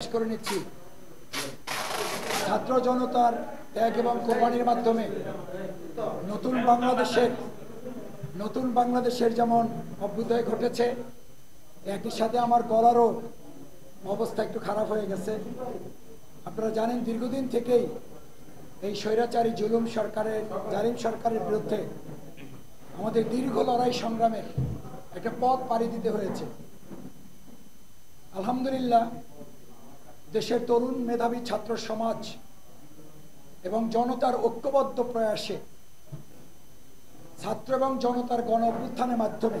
করে নিচ্ছি ছাত্র জনতার ত্যাগ এবং কোরবানির মাধ্যমে নতুন বাংলাদেশের যেমন অভ্যুদয় ঘটেছে, একই সাথে আমার গলারও অবস্থা একটু খারাপ হয়ে গেছে। আপনারা জানেন দীর্ঘদিন থেকেই এই স্বৈরাচারী জালিম সরকারের বিরুদ্ধে আমাদের দীর্ঘ লড়াই সংগ্রামের একটা পথ পাড়ি দিতে হয়েছে। আলহামদুলিল্লাহ, দেশের তরুণ মেধাবী ছাত্র সমাজ এবং জনতার ঐক্যবদ্ধ প্রয়াসে ছাত্র এবং জনতার গণ অভ্যুত্থানের মাধ্যমে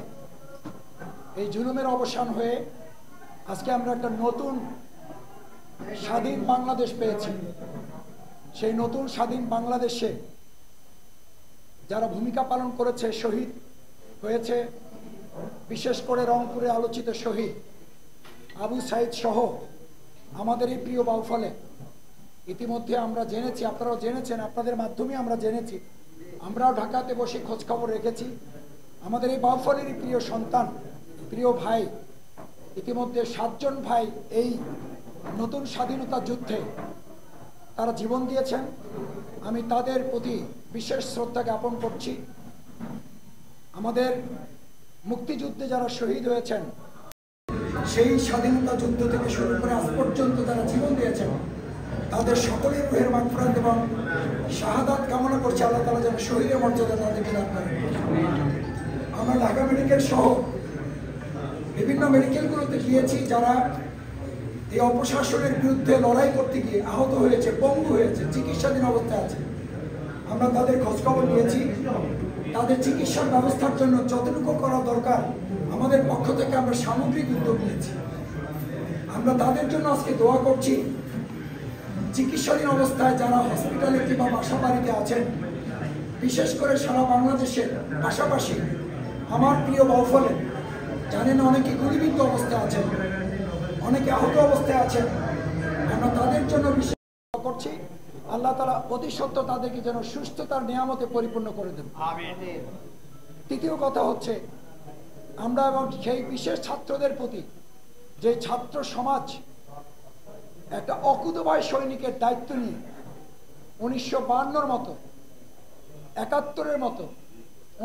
এই জুলুমের অবসান হয়ে আজকে আমরা একটা নতুন স্বাধীন বাংলাদেশ পেয়েছি। সেই নতুন স্বাধীন বাংলাদেশে যারা ভূমিকা পালন করেছে, শহীদ হয়েছে, বিশেষ করে রংপুরে আলোচিত শহীদ আবু সাইদ সহ আমাদের এই প্রিয় বাউফলে ইতিমধ্যে আমরা জেনেছি, আপনারাও জেনেছেন, আপনাদের মাধ্যমে আমরা জেনেছি, আমরাও ঢাকাতে বসে খোঁজ খবর রেখেছি। আমাদের এই বাউফলেরই প্রিয় সন্তান, প্রিয় ভাই, ইতিমধ্যে 7 জন ভাই এই নতুন স্বাধীনতা যুদ্ধে তারা জীবন দিয়েছেন। আমি তাদের প্রতি বিশেষ শ্রদ্ধা জ্ঞাপন করছি। আমাদের মুক্তিযুদ্ধে যারা শহীদ হয়েছেন, সেই স্বাধীনতা যুদ্ধ থেকে শুরু করে আজ পর্যন্ত যারা জীবন দিয়েছেন, তাদের সকলের রুহের মাগফিরাত এবং শাহাদাত কামনা করছি। আল্লাহ তাআলা যেন শহীদের মর্যাদা তাদেরকে দান করেন। আমরা ঢাকা মেডিকেল সহ বিভিন্ন মেডিকেলগুলোতে গিয়েছি, যারা এই অপশাসনের বিরুদ্ধে লড়াই করতে গিয়ে আহত হয়েছে, পঙ্গু হয়েছে, চিকিৎসাধীন অবস্থায় আছে। আমরা তাদের খোঁজখবর নিয়েছি। তাদের চিকিৎসার ব্যবস্থার জন্য যতটুকু করা দরকার আমাদের পক্ষ থেকে আমরা সামগ্রিক উদ্যোগ নিয়েছি। আমরা তাদের জন্য আজকে দোয়া করছি। চিকিৎসাধীন অবস্থায় যারা হসপিটালে কিংবা বাসা বাড়িতে আছেন, বিশেষ করে সারা বাংলাদেশের পাশাপাশি আমার প্রিয় বাউফলে জানেন অনেকে গুলিবিদ্ধ অবস্থায় আছেন, অনেকে আহত অবস্থায় আছেন। আমরা তাদের জন্য বিশেষ দোয়া করছি। আল্লাহ তাআলা অতি সত্য তাদেরকে যেন সুস্থতার নিয়ামতে পরিপূর্ণ করে দেন। তৃতীয় কথা হচ্ছে, আমরা এবং সেই বিশেষ ছাত্রদের প্রতি যে ছাত্র সমাজ একটা অকুতোভয় সৈনিকের দায়িত্ব নিয়ে 1952-র মতো, 71-এর মতো,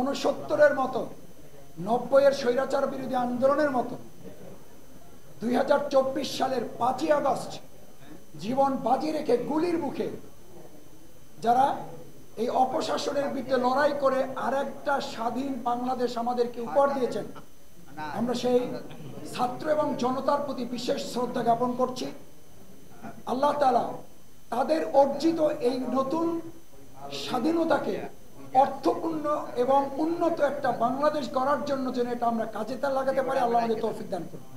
69-এর মতো, 90-এর স্বৈরাচার বিরোধী আন্দোলনের মতো 2024 সালের 5ই আগস্ট জীবন বাজি রেখে গুলির মুখে যারা এই অপশাসনের বিরুদ্ধে লড়াই করে আরেকটা স্বাধীন বাংলাদেশ আমাদেরকে উপহার দিয়েছেন, আমরা সেই ছাত্র এবং জনতার প্রতি বিশেষ শ্রদ্ধা জ্ঞাপন করছি। আল্লাহ তাআলা তাদের অর্জিত এই নতুন স্বাধীনতাকে অর্থপূর্ণ এবং উন্নত একটা বাংলাদেশ গড়ার জন্য যেন এটা আমরা কাজে লাগাতে পারি, আল্লাহ আমাদের তৌফিক দান করুন।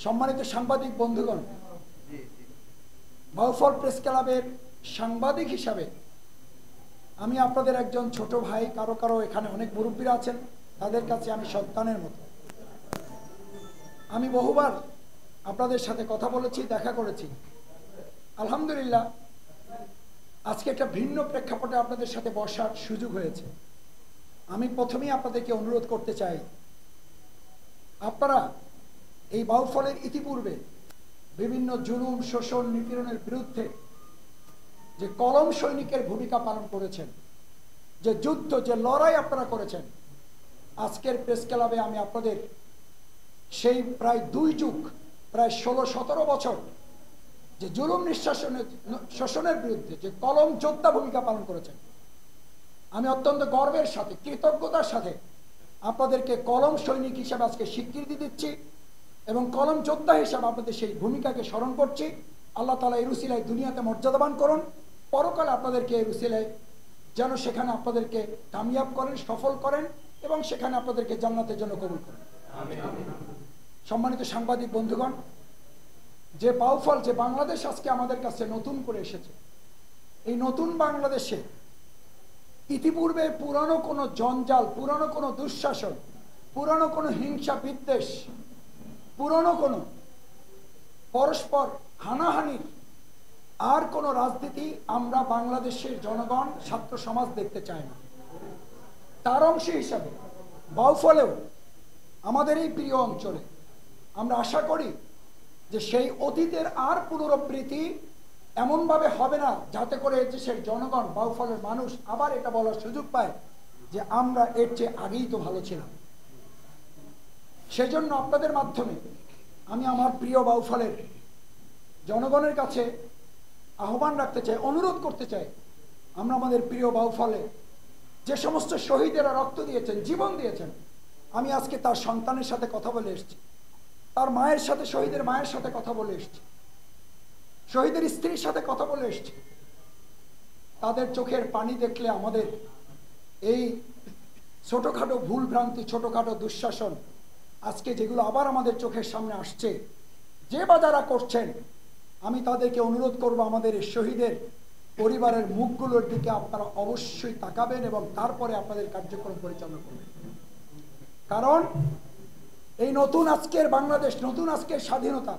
সম্মানিত সাংবাদিক বন্ধুগণ, বাউফল প্রেস ক্লাবের সাংবাদিক হিসাবে আমি আপনাদের একজন ছোট ভাই, কারো কারো এখানে অনেক মুরব্বীরা আছেন, তাদের কাছে আমি সন্তানের মতো। আমি বহুবার আপনাদের সাথে কথা বলেছি, দেখা করেছি। আলহামদুলিল্লাহ, আজকে একটা ভিন্ন প্রেক্ষাপটে আপনাদের সাথে বসার সুযোগ হয়েছে। আমি প্রথমেই আপনাদেরকে অনুরোধ করতে চাই, আপনারা এই বাউফলের ইতিপূর্বে বিভিন্ন জুলুম, শোষণ, নিপীড়নের বিরুদ্ধে যে কলম সৈনিকের ভূমিকা পালন করেছেন, যে যুদ্ধ, যে লড়াই আপনারা করেছেন, আজকের প্রেস ক্লাবে আমি আপনাদের সেই প্রায় 2 যুগ, প্রায় 16-17 বছর যে জুলুম শোষণের বিরুদ্ধে যে কলম যোদ্ধা ভূমিকা পালন করেছেন, আমি অত্যন্ত গর্বের সাথে, কৃতজ্ঞতার সাথে আপনাদেরকে কলম সৈনিক হিসাবে আজকে স্বীকৃতি দিচ্ছি এবং কলম যোদ্ধা হিসাবে আপনাদের সেই ভূমিকাকে স্মরণ করছি। আল্লাহ তাআলা এই উসিলায় দুনিয়াতে মর্যাদাবান করুন, পরকালে আপনাদেরকে এই উসিলায় যেন সেখানে আপনাদেরকে কামিয়াব করেন, সফল করেন এবং সেখানে আপনাদেরকে জান্নাতের জন্য কবুল করেন। সম্মানিত সাংবাদিক বন্ধুগণ, যে বাউফল, যে বাংলাদেশ আজকে আমাদের কাছে নতুন করে এসেছে, এই নতুন বাংলাদেশে ইতিপূর্বে পুরানো কোনো জঞ্জাল, পুরানো কোনো দুঃশাসন, পুরানো কোনো হিংসা বিদ্বেষ, পুরানো কোনো পরস্পর হানাহানির আর কোনো রাজনীতি আমরা বাংলাদেশের জনগণ, ছাত্র সমাজ দেখতে চায় না। তার অংশ হিসাবে বাউফলেও আমাদের এই প্রিয় অঞ্চলে আমরা আশা করি যে সেই অতীতের আর পুনরাবৃত্তি এমনভাবে হবে না যাতে করে দেশের জনগণ বাউফলের মানুষ আবার এটা বলার সুযোগ পায় যে আমরা এর চেয়ে আগেই তো ভালো ছিলাম। সেজন্য আপনাদের মাধ্যমে আমি আমার প্রিয় বাউফলের জনগণের কাছে আহ্বান রাখতে চাই, অনুরোধ করতে চাই, আমরা আমাদের প্রিয় বাউফলে যে সমস্ত শহীদেরা রক্ত দিয়েছেন, জীবন দিয়েছেন, আমি আজকে তার সন্তানের সাথে কথা বলে এসেছি, তার মায়ের সাথে, শহীদের মায়ের সাথে কথা বলে এসেছি, শহীদের স্ত্রীর সাথে কথা বলে এসেছি। তাদের চোখের পানি দেখলে আমাদের এই ছোটখাটো ভুল ভ্রান্তি, ছোটখাটো দুঃশাসন আজকে যেগুলো আবার আমাদের চোখের সামনে আসছে, যে বা যারা করছেন, আমি তাদেরকে অনুরোধ করব আমাদের এই শহীদের পরিবারের মুখগুলোর দিকে আপনারা অবশ্যই তাকাবেন এবং তারপরে আপনাদের কার্যক্রম পরিচালনা করবেন। কারণ এই নতুন আজকের বাংলাদেশ, নতুন আজকের স্বাধীনতা,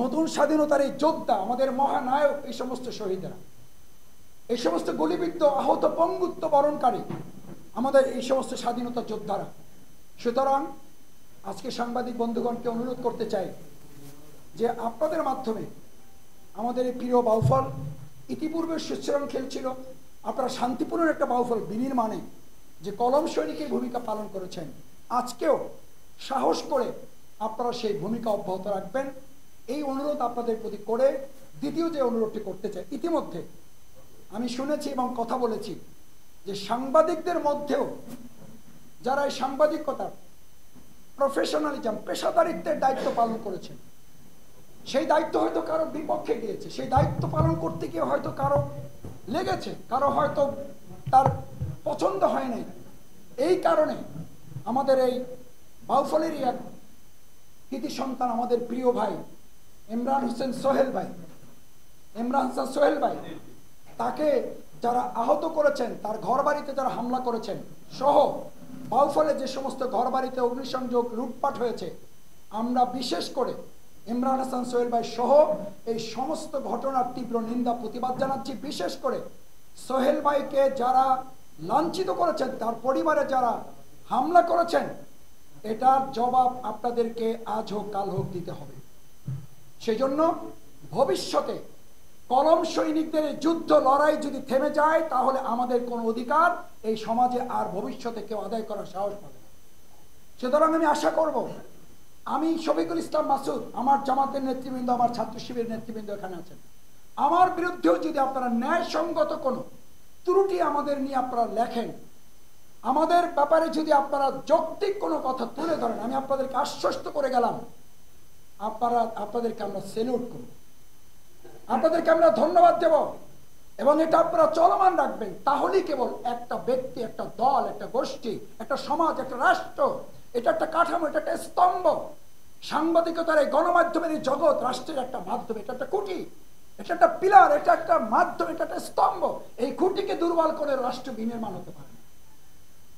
নতুন স্বাধীনতার এই যোদ্ধা, আমাদের মহানায়ক, এই সমস্ত শহীদরা, এই সমস্ত গুলিবিদ্ধ, আহত, পঙ্গুত্ব বরণকারী আমাদের এই সমস্ত স্বাধীনতা যোদ্ধারা। সুতরাং আজকে সাংবাদিক বন্ধুগণকে অনুরোধ করতে চাই যে আপনাদের মাধ্যমে আমাদের এই প্রিয় বাউফল ইতিপূর্বে সুশৃঙ্খল ছিল, আপনারা শান্তিপূর্ণ একটা বাউফল বিনির্মাণে যে কলম সৈনিকের ভূমিকা পালন করেছেন, আজকেও সাহস করে আপনারা সেই ভূমিকা অব্যাহত রাখবেন, এই অনুরোধ আপনাদের প্রতি করে দ্বিতীয় যে অনুরোধটি করতে চাই, ইতিমধ্যে আমি শুনেছি এবং কথা বলেছি যে সাংবাদিকদের মধ্যেও যারা এই সাংবাদিকতার প্রফেশনালিজম, পেশাদারিত্বের দায়িত্ব পালন করেছেন, সেই দায়িত্ব হয়তো কারো বিপক্ষে গিয়েছে, সেই দায়িত্ব পালন করতে গিয়ে হয়তো কারো লেগেছে, কারো হয়তো তার পছন্দ হয় নাই। এই কারণে আমাদের এই বাউফলেরই এক কৃতি সন্তান, আমাদের প্রিয় ভাই ইমরান হোসেন সোহেল ভাই, ইমরান হোসেন সোহেল ভাই, তাকে যারা আহত করেছেন, তার ঘর বাড়িতে যারা হামলা করেছেন সহ বাউফলে যে সমস্ত ঘর বাড়িতে অগ্নিসংযোগ, লুটপাট হয়েছে, আমরা বিশেষ করে ইমরান হাসান সোহেল ভাই সহ এই সমস্ত ঘটনার তীব্র নিন্দা, প্রতিবাদ জানাচ্ছি। বিশেষ করে সোহেল ভাইকে যারা লাঞ্ছিত করেছেন, তার পরিবারে যারা হামলা করেছেন, এটার জবাব আপনাদেরকে আজ হোক কাল হোক দিতে হবে। সেজন্য ভবিষ্যতে কলম সৈনিকদের যুদ্ধ লড়াই যদি থেমে যায়, তাহলে আমাদের কোনো অধিকার এই সমাজে আর ভবিষ্যতে কেউ আদায় করার সাহস পাবে না। সুতরাং আমি আশা করব, আমি শফিকুল ইসলাম মাসুদ, আমার জামাতের নেতৃবৃন্দ, আমার ছাত্র শিবিরের নেতৃবৃন্দ এখানে আছেন, আমার বিরুদ্ধেও যদি আপনারা ন্যায়সঙ্গত কোনো ত্রুটি আমাদের নিয়ে আপনারা লেখেন, আমাদের ব্যাপারে যদি আপনারা যৌক্তিক কোনো কথা তুলে ধরেন, আমি আপনাদেরকে আশ্বস্ত করে গেলাম, আপনাদেরকে আমরা সেলুট করব, আপনাদেরকে আমরা ধন্যবাদ দেব এবং এটা আপনারা চলমান রাখবেন। তাহলেই কেবল একটা ব্যক্তি, একটা দল, একটা গোষ্ঠী, একটা সমাজ, একটা রাষ্ট্র, এটা একটা কাঠামো, এটা একটা স্তম্ভ, সাংবাদিকতার এই গণমাধ্যমের এই জগৎ রাষ্ট্রের একটা মাধ্যম, এটা একটা খুঁটি, এটা একটা পিলার, এটা একটা মাধ্যম, এটা একটা স্তম্ভ। এই খুঁটিকে দুর্বল করে রাষ্ট্র বিনির্মাণ হতে পারে না,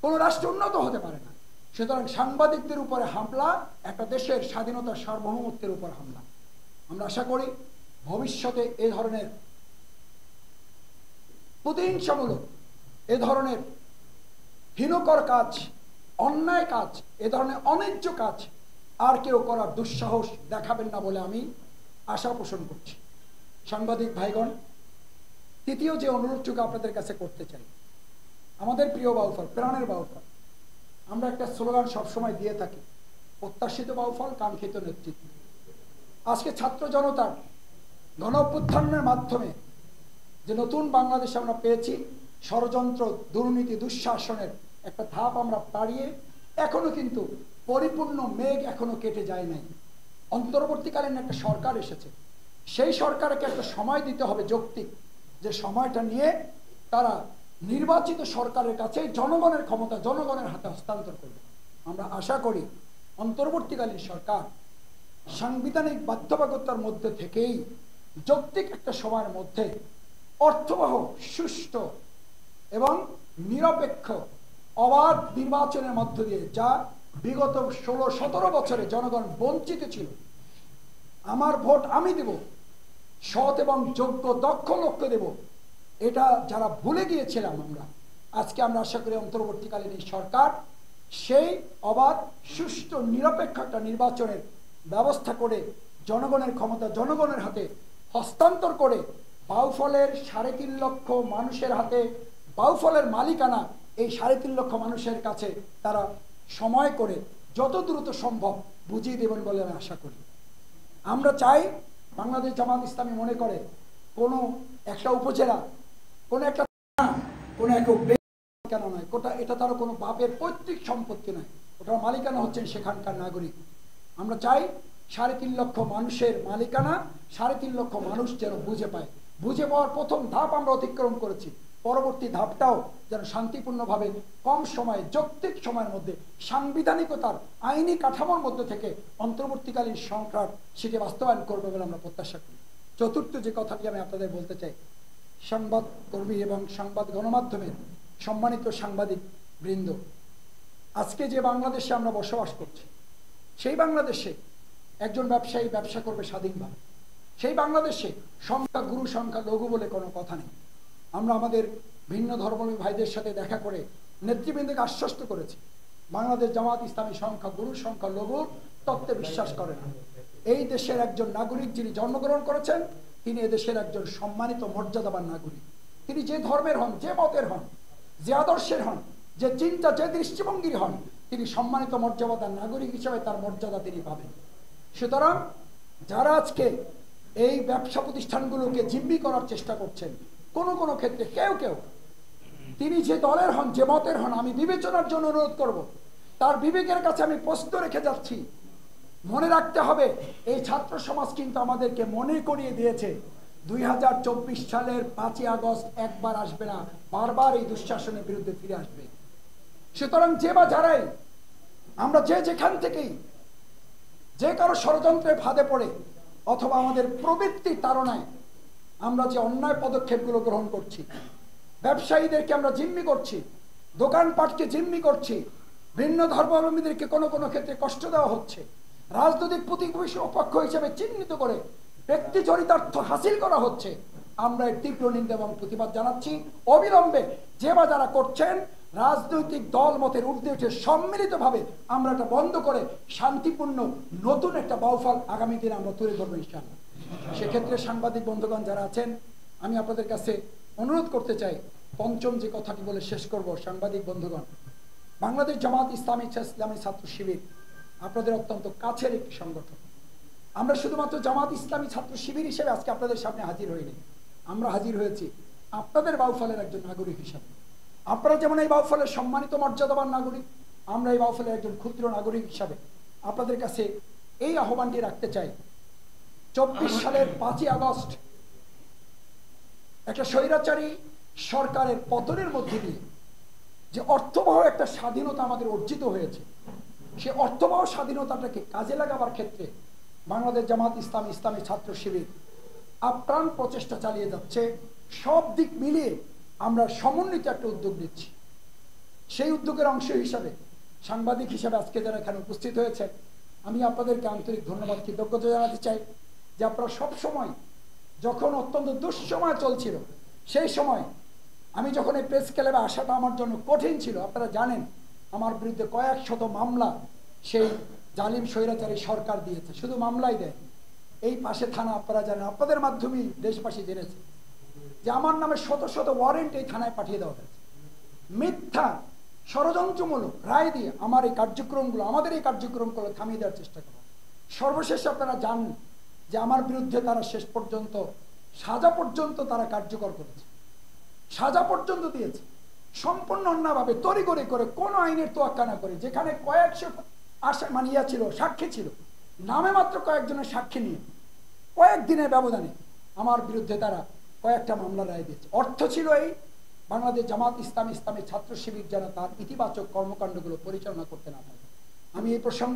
কোনো রাষ্ট্র উন্নত হতে পারে না। সুতরাং সাংবাদিকদের উপরে হামলা একটা দেশের স্বাধীনতার সার্বভৌমত্বের উপর হামলা। আমরা আশা করি ভবিষ্যতে এ ধরনের প্রতিহিংসামূলক, এ ধরনের হীনকর কাজ, অন্যায় কাজ, এ ধরনের অন্যায্য কাজ আর কেউ করার দুঃসাহস দেখাবেন না বলে আমি আশা পোষণ করছি। সাংবাদিক ভাইগণ, তৃতীয় যে অনুরোধটুকু আপনাদের কাছে করতে চাই, আমাদের প্রিয় বাউফল, প্রাণের বাউফল, আমরা একটা স্লোগান সবসময় দিয়ে থাকি, প্রত্যাশিত বাউফল, কাঙ্ক্ষিত নেতৃত্ব। আজকে ছাত্র জনতার গণ অভ্যুত্থানের মাধ্যমে যে নতুন বাংলাদেশ আমরা পেয়েছি, ষড়যন্ত্র, দুর্নীতি, দুঃশাসনের একটা ধাপ আমরা পাড়িয়ে এখনো কিন্তু পরিপূর্ণ মেঘ এখনো কেটে যায় নাই। অন্তর্বর্তীকালীন একটা সরকার এসেছে, সেই সরকারকে একটা সময় দিতে হবে যৌক্তিক, যে সময়টা নিয়ে তারা নির্বাচিত সরকারের কাছে জনগণের ক্ষমতা জনগণের হাতে হস্তান্তর করবে। আমরা আশা করি অন্তর্বর্তীকালীন সরকার সাংবিধানিক বাধ্যবাধকতার মধ্যে থেকেই যৌক্তিক একটা সময়ের মধ্যে অর্থবহ, সুষ্ঠু এবং নিরপেক্ষ অবাধ নির্বাচনের মধ্য দিয়ে, যা বিগত 16-17 বছরে জনগণ বঞ্চিত ছিল, আমার ভোট আমি দেব, সৎ এবং যোগ্য দক্ষ লোককে দেব, এটা যারা ভুলে গিয়েছিলাম আমরা, আজকে আমরা আশা করি অন্তর্বর্তীকালীন এই সরকার সেই অবাধ, সুষ্ঠু, নিরপেক্ষ একটা নির্বাচনের ব্যবস্থা করে জনগণের ক্ষমতা জনগণের হাতে হস্তান্তর করে বাউফলের ৩.৫ লক্ষ মানুষের হাতে বাউফলের মালিকানা এই ৩.৫ লক্ষ মানুষের কাছে তারা সময় করে যত দ্রুত সম্ভব বুঝিয়ে দেবেন বলে আমি আশা করি। আমরা চাই বাংলাদেশ জামাত ইসলামী মনে করে কোনো একটা উপজেলা, কোনো একটা কোনো এক মালিকানা নয়, এটা তার কোনো বাপের পৈতৃক সম্পত্তি নয়, ওটার মালিকানা হচ্ছেন সেখানকার নাগরিক। আমরা চাই ৩.৫ লক্ষ মানুষের মালিকানা ৩.৫ লক্ষ মানুষ যেন বুঝে পায়। বুঝে পাওয়ার প্রথম ধাপ আমরা অতিক্রম করেছি, পরবর্তী ধাপটাও যেন শান্তিপূর্ণভাবে কম সময়ে যৌক্তিক সময়ের মধ্যে সাংবিধানিকতার আইনি কাঠামোর মধ্যে থেকে অন্তর্বর্তীকালীন সরকার সেটি বাস্তবায়ন করবে বলে আমরা প্রত্যাশা করি। চতুর্থ যে কথাটি আমি আপনাদের বলতে চাই, সংবাদকর্মী এবং সংবাদ গণমাধ্যমের সম্মানিত সাংবাদিক বৃন্দ, আজকে যে বাংলাদেশে আমরা বসবাস করছি সেই বাংলাদেশে একজন ব্যবসায়ী ব্যবসা করবে স্বাধীনভাবে। সেই বাংলাদেশে সংখ্যা গুরু সংখ্যা লঘু বলে কোনো কথা নেই। আমরা আমাদের ভিন্ন ধর্মাবলম্বী ভাইদের সাথে দেখা করে নেতৃবৃন্দকে আশ্বস্ত করেছি বাংলাদেশ জামাত ইসলামী সংখ্যা গুরু সংখ্যা লঘুর তত্ত্বে বিশ্বাস করে না। এই দেশের একজন নাগরিক যিনি জন্মগ্রহণ করেছেন তিনি এদেশের একজন সম্মানিত মর্যাদাবান নাগরিক। তিনি যে ধর্মের হন, যে মতের হন, যে আদর্শের হন, যে চিন্তা যে দৃষ্টিভঙ্গির হন, তিনি সম্মানিত মর্যাদাবান নাগরিক হিসেবে তার মর্যাদা তিনি পাবেন। সুতরাং যারা আজকে এই ব্যবসা প্রতিষ্ঠানগুলোকে জিম্মি করার চেষ্টা করছেন, কোনো কোনো ক্ষেত্রে কেউ কেউ তিনি যে দলের হন, যে মতের হন, আমি বিবেচনার জন্য অনুরোধ করব, তার বিবেকের কাছে আমি প্রশ্ন রেখে যাচ্ছি। মনে রাখতে হবে এই ছাত্র সমাজ কিন্তু আমাদেরকে মনে করিয়ে দিয়েছে 2024 সালের 5ই আগস্ট একবার আসবে না, বারবার এই দুঃশাসনের বিরুদ্ধে ফিরে আসবে। সুতরাং যে বা যারাই আমরা যে যেখান থেকেই যে কারো ষড়যন্ত্রের ফাঁদে পড়ে অথবা আমাদের প্রবৃত্তির তাড়নায় আমরা যে অন্যায় পদক্ষেপগুলো গ্রহণ করছি, ব্যবসায়ীদেরকে আমরা জিম্মি করছি, দোকানপাটকে জিম্মি করছি, ভিন্ন ধর্মাবলম্বীদেরকে কোনো কোনো ক্ষেত্রে কষ্ট দেওয়া হচ্ছে, রাজনৈতিক প্রতিপক্ষ পক্ষ হিসেবে চিহ্নিত করে ব্যক্তি চরিতার্থ হাসিল করা হচ্ছে, আমরা এর তীব্র নিন্দা এবং প্রতিবাদ জানাচ্ছি। অবিলম্বে যে বা যারা করছেন রাজনৈতিক দল মতের ঊর্ধ্বে উঠে সম্মিলিতভাবে আমরা এটা বন্ধ করে শান্তিপূর্ণ নতুন একটা বাউফল আগামী দিনে আমরা তুলে ধরবো ইনশাআল্লাহ। সেক্ষেত্রে সাংবাদিক বন্ধুগণ যারা আছেন, আমি আপনাদের কাছে অনুরোধ করতে চাই, পঞ্চম যে কথাটি বলে শেষ করব। সাংবাদিক বন্ধুগণ, বাংলাদেশ জামাত ইসলামী ছাত্র শিবির আপনাদের অত্যন্ত কাছের একটি সংগঠন। আমরা শুধুমাত্র জামাত ইসলামী ছাত্র শিবির হিসেবে আজকে আপনাদের সামনে হাজির হইনি, আমরা হাজির হয়েছি আপনাদের বাউফলের একজন নাগরিক হিসাবে। আপনারা যেমন এই বাউফলের সম্মানিত মর্যাদাবান নাগরিক, আমরা এই বাউফলের একজন ক্ষুদ্র নাগরিক হিসাবে আপনাদের কাছে এই আহ্বানটি রাখতে চাই। 24 সালের 5ই আগস্ট একটা স্বৈরাচারী সরকারের পতনের মধ্যে দিয়ে যে অর্থবহ একটা স্বাধীনতা আমাদের অর্জিত হয়েছে, সে অর্থবহ স্বাধীনতাটাকে কাজে লাগাবার ক্ষেত্রে বাংলাদেশ জামাত ইসলামী ছাত্র শিবির আপ্রাণ প্রচেষ্টা চালিয়ে যাচ্ছে। সব দিক মিলিয়ে আমরা সমন্বিত একটা উদ্যোগ নিচ্ছি। সেই উদ্যোগের অংশ হিসাবে সাংবাদিক হিসাবে আজকে যারা এখানে উপস্থিত হয়েছে, আমি আপনাদেরকে আন্তরিক ধন্যবাদ কৃতজ্ঞতা জানাতে চাই যে আপনারা সব সময়, যখন অত্যন্ত দুঃসময় চলছিল সেই সময় আমি যখন এই প্রেস ক্লাবে আসাটা আমার জন্য কঠিন ছিল, আপনারা জানেন আমার বিরুদ্ধে কয়েক শত মামলা সেই জালিম স্বৈরাচারী সরকার দিয়েছে। শুধু মামলাই দেয়, এই পাশে থানা আপনারা জানেন, আপনাদের মাধ্যমেই দেশবাসী জেনেছে যে আমার নামে শত শত ওয়ারেন্ট এই থানায় পাঠিয়ে দেওয়া হয়েছে। মিথ্যা ষড়যন্ত্রমূলক রায় দিয়ে আমার এই কার্যক্রমগুলো, আমাদের এই কার্যক্রমগুলো থামিয়ে দেওয়ার চেষ্টা করা। সর্বশেষে আপনারা জানেন যে আমার বিরুদ্ধে তারা শেষ পর্যন্ত সাজা পর্যন্ত তারা কার্যকর করেছে, সাজা পর্যন্ত দিয়েছে সম্পূর্ণ অন্যভাবে তড়িঘড়ি করে, কোনো আইনের তোয়াক্কা না করে। যেখানে কয়েকশো ছিল, সাক্ষী ছিল, নামে মাত্র কয়েকজনের সাক্ষী নিয়ে কয়েকদিনের ব্যবধানে আমার বিরুদ্ধে তারা কয়েকটা মামলা রায় দিয়েছে। অর্থ ছিল এই বাংলাদেশ জামাত ইসলামী ছাত্র শিবির যেন তার ইতিবাচক কর্মকাণ্ডগুলো পরিচালনা করতে না পারে। আমি এই প্রসঙ্গ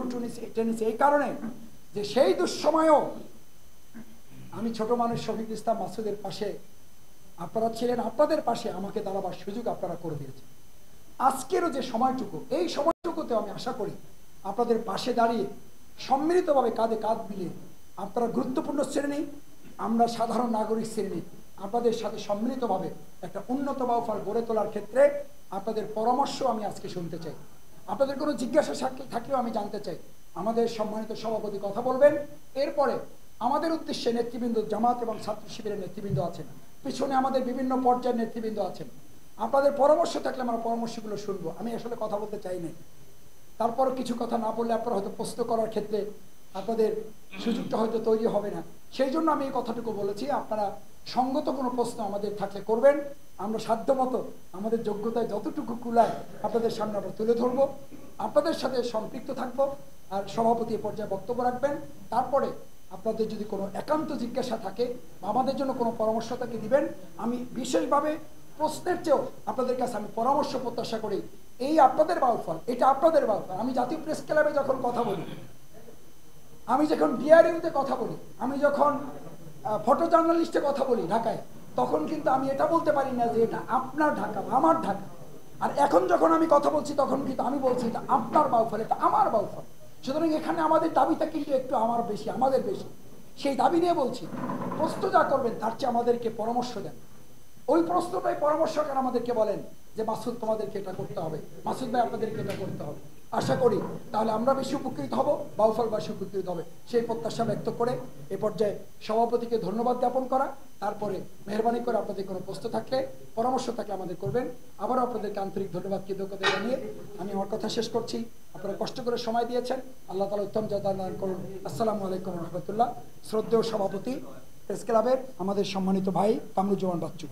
টেনেছি এই কারণে যে সেই দুঃসময়েও আমি ছোট মানুষ শফিকুল ইসলাম মাসুদের পাশে আপনারা ছিলেন, আপনাদের পাশে আমাকে দাঁড়াবার সুযোগ আপনারা করে দিয়েছেন। আজকেরও যে সময়টুকু, এই সময়টুকুতে আমি আশা করি আপনাদের পাশে দাঁড়িয়ে সম্মিলিতভাবে কাঁধে কাঁধ মিলিয়ে আপনারা গুরুত্বপূর্ণ শ্রেণী, আমরা সাধারণ নাগরিক শ্রেণী, আপনাদের সাথে সম্মিলিতভাবে একটা উন্নত বাউফল গড়ে তোলার ক্ষেত্রে আপনাদের পরামর্শ আমি আজকে শুনতে চাই। আপনাদের কোনো জিজ্ঞাসা থাকলেও আমি জানতে চাই। আমাদের সম্মানিত সভাপতি কথা বলবেন, এরপরে আমাদের উদ্দেশ্যে নেতৃবৃন্দ জামাত এবং ছাত্র শিবিরের নেতৃবৃন্দ আছেন, পিছনে আমাদের বিভিন্ন পর্যায়ের নেতৃবৃন্দ আছেন। আপনাদের পরামর্শ থাকলে আমরা পরামর্শগুলো শুনবো। আমি আসলে কথা বলতে চাই না, তারপরও কিছু কথা না বললে আপনারা হয়তো প্রশ্ন করার ক্ষেত্রে আপনাদের সুযোগটা হয়তো তৈরি হবে না। সেই জন্য আমি এই কথাটুকু বলেছি, আপনারা সঙ্গত কোনো প্রশ্ন আমাদের থাকলে করবেন। আমরা সাধ্যমতো আমাদের যোগ্যতায় যতটুকু কুলায় আপনাদের সামনে আমরা তুলে ধরবো, আপনাদের সাথে সম্পৃক্ত থাকবো। আর সভাপতি পর্যায়ে বক্তব্য রাখবেন। তারপরে আপনাদের যদি কোনো একান্ত জিজ্ঞাসা থাকে বা আমাদের জন্য কোনো পরামর্শ থাকে দিবেন। আমি বিশেষভাবে প্রশ্নের চেয়েও আপনাদের কাছে আমি পরামর্শ প্রত্যাশা করি। এই আপনাদের বাউফল, এটা আপনাদের বাউফল। আমি জাতীয় প্রেস ক্লাবে যখন কথা বলি, আমি যখন ডিআরইউতে কথা বলি, আমি যখন ফটো জার্নালিস্টে কথা বলি ঢাকায়, তখন কিন্তু আমি এটা বলতে পারি না যে এটা আপনার ঢাকা বা আমার ঢাকা। আর এখন যখন আমি কথা বলছি তখন কিন্তু আমি বলছি এটা আপনার বাউফল, এটা আমার বাউফল। সুতরাং এখানে আমাদের দাবিটা কিন্তু একটু আমার বেশি, আমাদের বেশি। সেই দাবি নিয়ে বলছি, প্রশ্ন যা করবেন তার চেয়ে আমাদেরকে পরামর্শ দেন। ওই প্রশ্নটাই পরামর্শকার আমাদেরকে বলেন যে মাসুদ তোমাদেরকে এটা করতে হবে, মাসুদ ভাই আপনাদেরকে এটা করতে হবে। আশা করি তাহলে আমরা বেশি উপকৃত হব, বাউফলবাসী উপকৃত হবে। সেই প্রত্যাশা ব্যক্ত করে এ পর্যায়ে সভাপতিকে ধন্যবাদ জ্ঞাপন করা। তারপরে মেহরবানি করে আপনাদের কোনো প্রশ্ন থাকলে, পরামর্শ থাকলে আমাদের করবেন। আবারও আপনাদেরকে আন্তরিক ধন্যবাদ কৃতজ্ঞতা জানিয়ে আমি আমার কথা শেষ করছি। আপনারা কষ্ট করে সময় দিয়েছেন, আল্লাহ তাআলা উত্তম জাযা দান করুন। আসসালামু আলাইকুম ওয়া রাহমাতুল্লাহ। শ্রদ্ধেয় সভাপতি প্রেস ক্লাবের আমাদের সম্মানিত ভাই কামরুজ্জামান বাচ্চু।